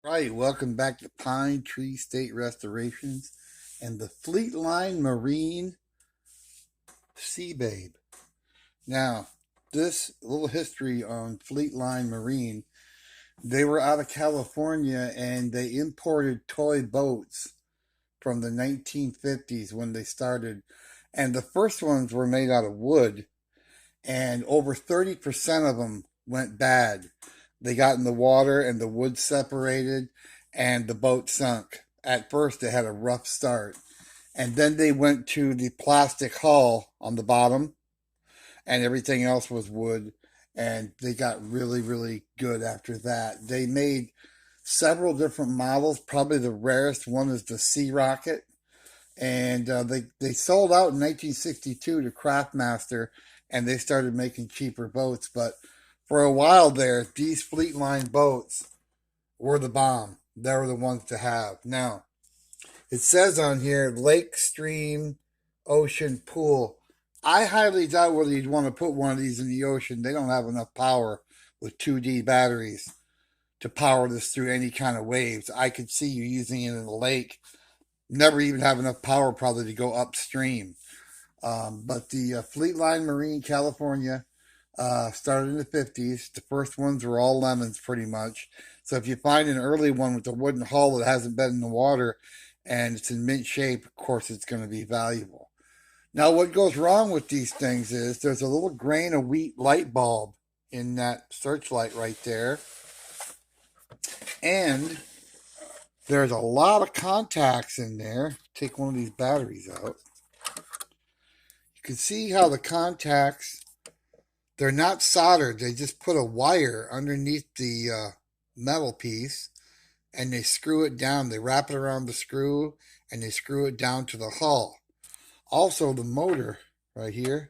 Right, welcome back to Pine Tree State Restorations and the Fleetline Marine seab. Now, this little history on Fleetline Marine, they were out of California and they imported toy boats from the 1950s when they started. And the first ones were made out of wood, and over 30% of them went bad. They got in the water and the wood separated and the boat sunk. At first, they had a rough start. And then they went to the plastic hull on the bottom, and everything else was wood. And they got really, really good after that. They made several different models. Probably the rarest one is the Sea Rocket, and they sold out in 1962 to Craftmaster, and they started making cheaper boats. But for a while there, these Fleetline boats were the bomb. They were the ones to have. Now it says on here lake, stream, ocean, pool. I highly doubt whether you'd want to put one of these in the ocean. They don't have enough power with 2D batteries to power this through any kind of waves. I could see you using it in a lake, never even have enough power probably to go upstream. But the Fleetline Marine California started in the 50s. The first ones were all lemons pretty much. So if you find an early one with a wooden hull that hasn't been in the water and it's in mint shape, of course it's going to be valuable. Now what goes wrong with these things is there's a little grain of wheat light bulb in that searchlight right there. And there's a lot of contacts in there. Take one of these batteries out. You can see how the contacts, they're not soldered. They just put a wire underneath the metal piece and they screw it down. They wrap it around the screw and they screw it down to the hull. Also, the motor right here,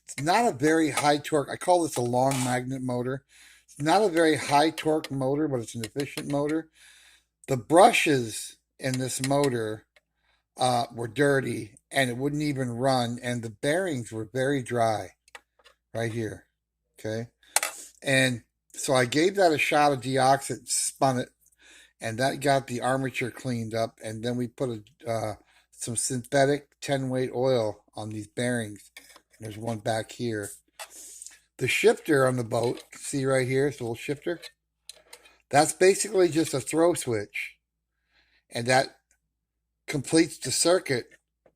it's not a very high torque. I call this a long magnet motor. It's not a very high torque motor, but it's an efficient motor. The brushes in this motor were dirty and it wouldn't even run, and the bearings were very dry right here. Okay. And so I gave that a shot of deoxit, spun it, and that got the armature cleaned up. And then we put some synthetic 10 weight oil on these bearings. And there's one back here. The shifter on the boat, see right here, it's a little shifter. That's basically just a throw switch. And that completes the circuit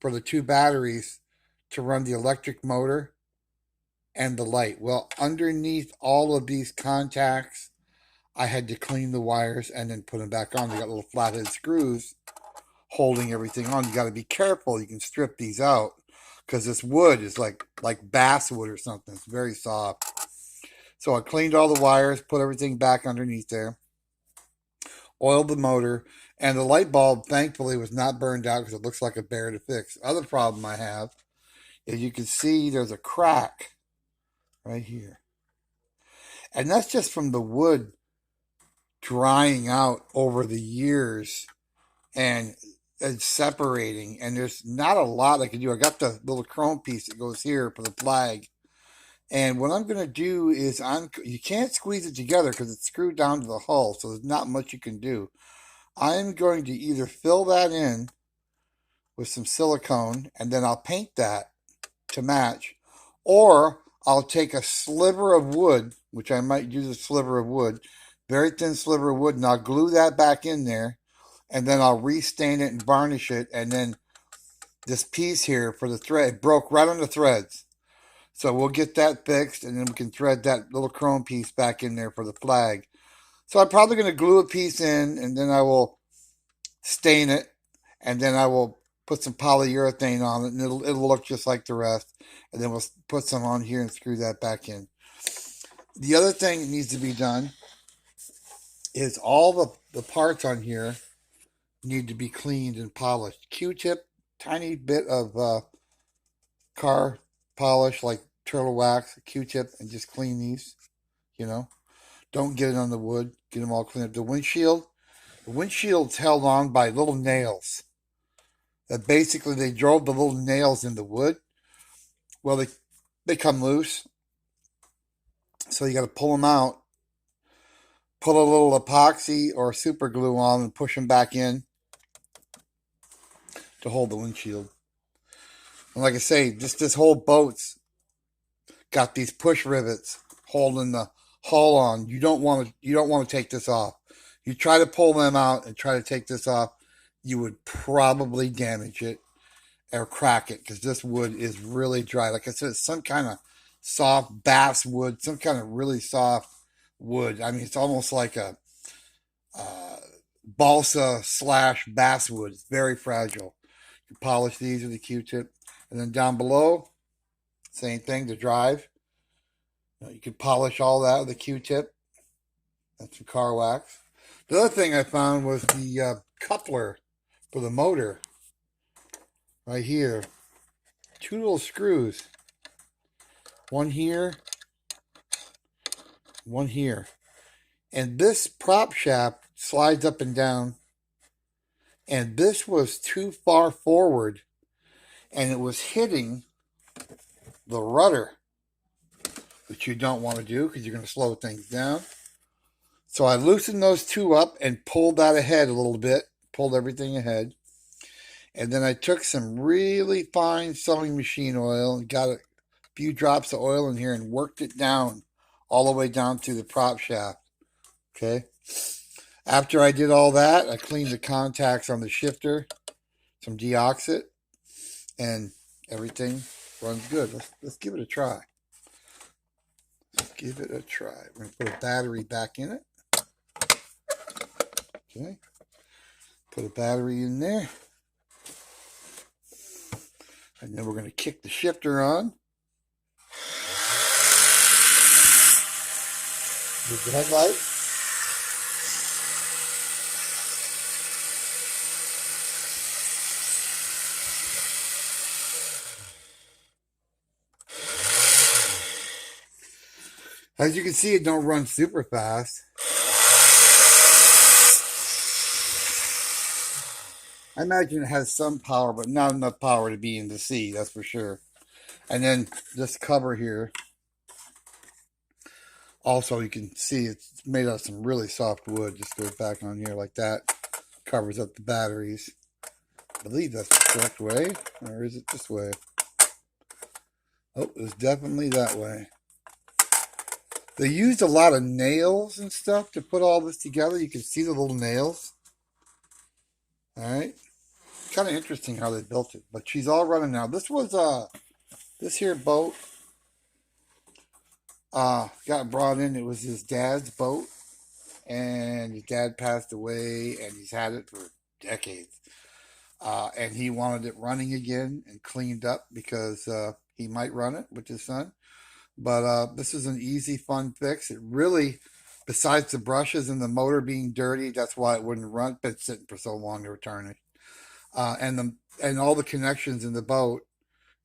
for the two batteries to run the electric motor and the light. Well, underneath all of these contacts, I had to clean the wires and then put them back on. They got little flathead screws holding everything on. You got to be careful. You can strip these out because this wood is like basswood or something. It's very soft. So I cleaned all the wires, put everything back underneath there, oiled the motor, and the light bulb, thankfully, was not burned out because it looks like a bear to fix. Other problem I have is you can see there's a crack right here. And that's just from the wood drying out over the years and separating. And there's not a lot I can do. I got the little chrome piece that goes here for the flag. And what I'm going to do is you can't squeeze it together because it's screwed down to the hull. So there's not much you can do. I'm going to either fill that in with some silicone and then I'll paint that to match, or I'll take a sliver of wood, which I might use a sliver of wood, very thin sliver of wood, and I'll glue that back in there, and then I'll restain it and varnish it, and then this piece here for the thread, it broke right on the threads. So we'll get that fixed, and then we can thread that little chrome piece back in there for the flag. So I'm probably going to glue a piece in, and then I will stain it, and then I will put some polyurethane on it, and it'll look just like the rest. And then we'll put some on here and screw that back in. The other thing that needs to be done is all the parts on here need to be cleaned and polished. Q-tip, tiny bit of car polish like turtle wax, Q-tip, and just clean these, you know. Don't get it on the wood. Get them all cleaned up. The windshield's held on by little nails. That basically they drove the little nails in the wood. Well, they come loose. So you got to pull them out, put a little epoxy or super glue on and push them back in to hold the windshield. And like I say, just this whole boat's got these push rivets holding the hull on. You don't want to take this off. You try to pull them out and try to take this off, you would probably damage it or crack it, because this wood is really dry. Like I said, it's some kind of soft bass wood, some kind of really soft wood. I mean, it's almost like a balsa / basswood. It's very fragile. You polish these with a Q-tip. And then down below, same thing, the drive. You can polish all that with a Q-tip. That's some car wax. The other thing I found was the coupler for the motor. Right here. 2 little screws. One here. One here. And this prop shaft slides up and down. And this was too far forward. And it was hitting the rudder, which you don't want to do because you're going to slow things down. So I loosened those two up and pulled that ahead a little bit. Pulled everything ahead. And then I took some really fine sewing machine oil and got a few drops of oil in here and worked it down all the way down to the prop shaft. Okay. After I did all that, I cleaned the contacts on the shifter, some deoxit, and everything runs good. Let's give it a try. Let's give it a try. We're going to put a battery back in it. Okay. Put a battery in there. And then we're going to kick the shifter on. Move the headlight. As you can see, it don't run super fast. I imagine it has some power, but not enough power to be in the sea, that's for sure. And then this cover here, also you can see it's made out of some really soft wood. Just goes back on here like that. Covers up the batteries. I believe that's the correct way, or is it this way? Oh, it's definitely that way. They used a lot of nails and stuff to put all this together. You can see the little nails. Alright. Kind of interesting how they built it. But she's all running now. This was this here boat got brought in. It was his dad's boat. And his dad passed away, and he's had it for decades. And he wanted it running again and cleaned up because he might run it with his son. But this is an easy, fun fix. It really, besides the brushes and the motor being dirty, that's why it wouldn't run. Been sitting for so long to return it. And all the connections in the boat,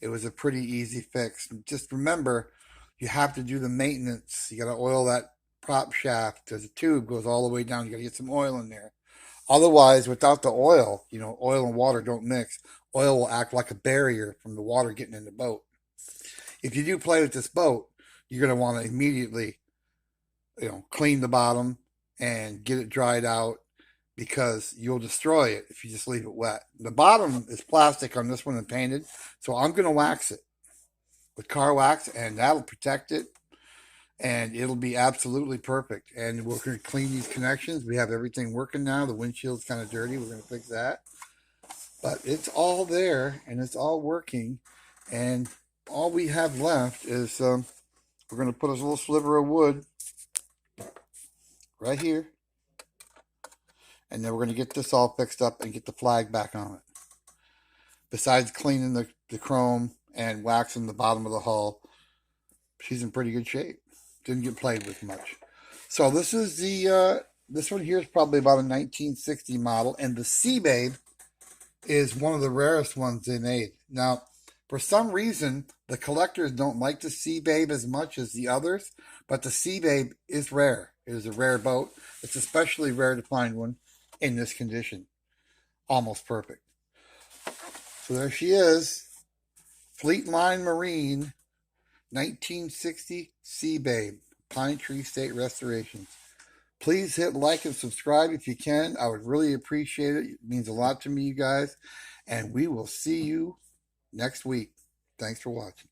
it was a pretty easy fix. Just remember, you have to do the maintenance. You got to oil that prop shaft because the tube goes all the way down. You got to get some oil in there. Otherwise, without the oil, oil and water don't mix. Oil will act like a barrier from the water getting in the boat. If you do play with this boat, you're going to want to immediately, clean the bottom and get it dried out, because you'll destroy it if you just leave it wet. The bottom is plastic on this one and painted, so I'm going to wax it with car wax, and that'll protect it, and it'll be absolutely perfect. And we're going to clean these connections. We have everything working now. The windshield's kind of dirty. We're going to fix that. But it's all there, and it's all working, and all we have left is we're going to put a little sliver of wood right here. And then we're going to get this all fixed up and get the flag back on it. Besides cleaning the chrome and waxing the bottom of the hull, she's in pretty good shape. Didn't get played with much. So this is this one here is probably about a 1960 model. And the Seababe is one of the rarest ones they made. Now, for some reason, the collectors don't like the Seababe as much as the others. But the Seababe is rare. It is a rare boat. It's especially rare to find one in this condition. Almost perfect. So there she is. Fleetline Marine 1960 Seababe. Pine Tree State Restorations. Please hit like and subscribe if you can. I would really appreciate it. It means a lot to me, you guys. And we will see you next week. Thanks for watching.